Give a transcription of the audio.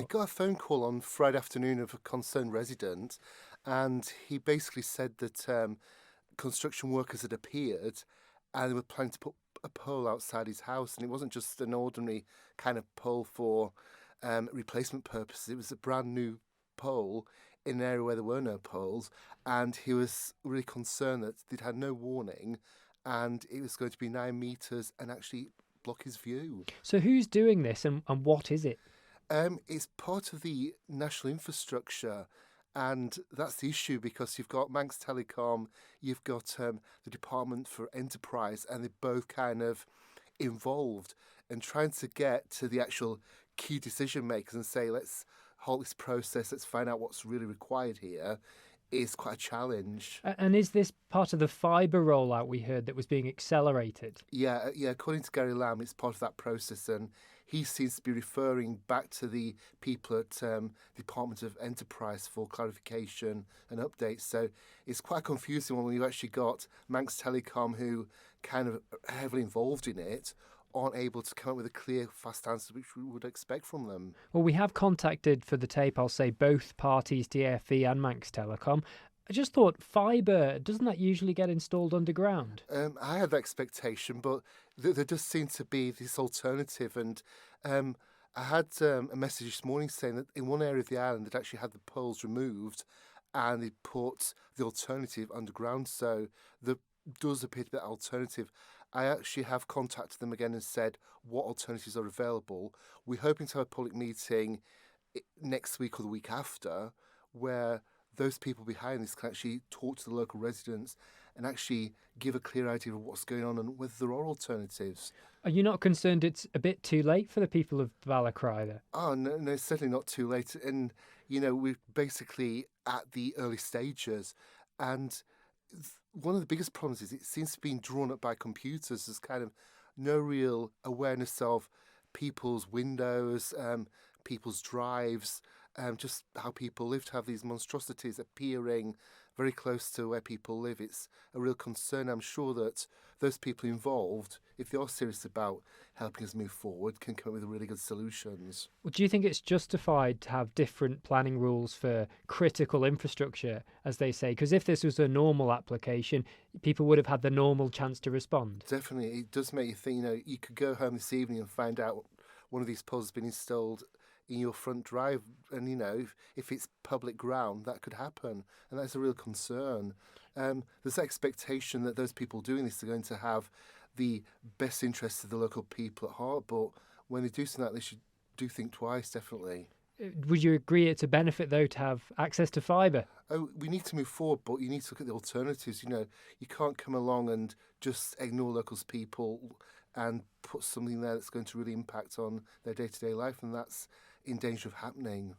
got a phone call on Friday afternoon of a concerned resident, and he basically said that construction workers had appeared and they were planning to put a pole outside his house, and it wasn't just an ordinary kind of pole for replacement purposes. It was a brand new pole in an area where there were no poles, and he was really concerned that they'd had no warning, and it was going to be 9 meters and actually block his view. So who's doing this, and what is it? It's part of the national infrastructure, and that's the issue because you've got Manx Telecom, you've got the Department for Enterprise, and they're both kind of involved and trying to get to the actual key decision makers and say, let's halt this process, let's find out what's really required here, is quite a challenge. And is this part of the fibre rollout we heard that was being accelerated? Yeah. According to Gary Lamb, it's part of that process, and he seems to be referring back to the people at Department of Enterprise for clarification and updates. So it's quite confusing when you've actually got Manx Telecom, who kind of are heavily involved in it, aren't able to come up with a clear, fast answer, which we would expect from them. Well, we have contacted for the tape, I'll say, both parties, DFE and Manx Telecom. I just thought fibre, doesn't that usually get installed underground? I had that expectation, but there does seem to be this alternative. And I had a message this morning saying that in one area of the island, they'd actually had the poles removed and they put the alternative underground. So there does appear to be that alternative. I actually have contacted them again and said what alternatives are available. We're hoping to have a public meeting next week or the week after where those people behind this can actually talk to the local residents and actually give a clear idea of what's going on and whether there are alternatives. Are you not concerned it's a bit too late for the people of Ballacriy there? Oh, no, it's certainly not too late. And, we're basically at the early stages. And one of the biggest problems is it seems to be drawn up by computers. There's kind of no real awareness of people's windows, people's drives, just how people live, to have these monstrosities appearing very close to where people live. It's a real concern. I'm sure that those people involved, if they are serious about helping us move forward, can come up with really good solutions. Well, do you think it's justified to have different planning rules for critical infrastructure, as they say? Because if this was a normal application, people would have had the normal chance to respond. Definitely. It does make you think, you could go home this evening and find out one of these poles has been installed in your front drive, and if it's public ground, that could happen, and that's a real concern. There's expectation that those people doing this are going to have the best interests of the local people at heart, but when they do something like this, you do think twice, definitely. Would you agree it's a benefit, though, to have access to fibre? Oh, we need to move forward, but you need to look at the alternatives. You can't come along and just ignore local people and put something there that's going to really impact on their day-to-day life, and that's in danger of happening.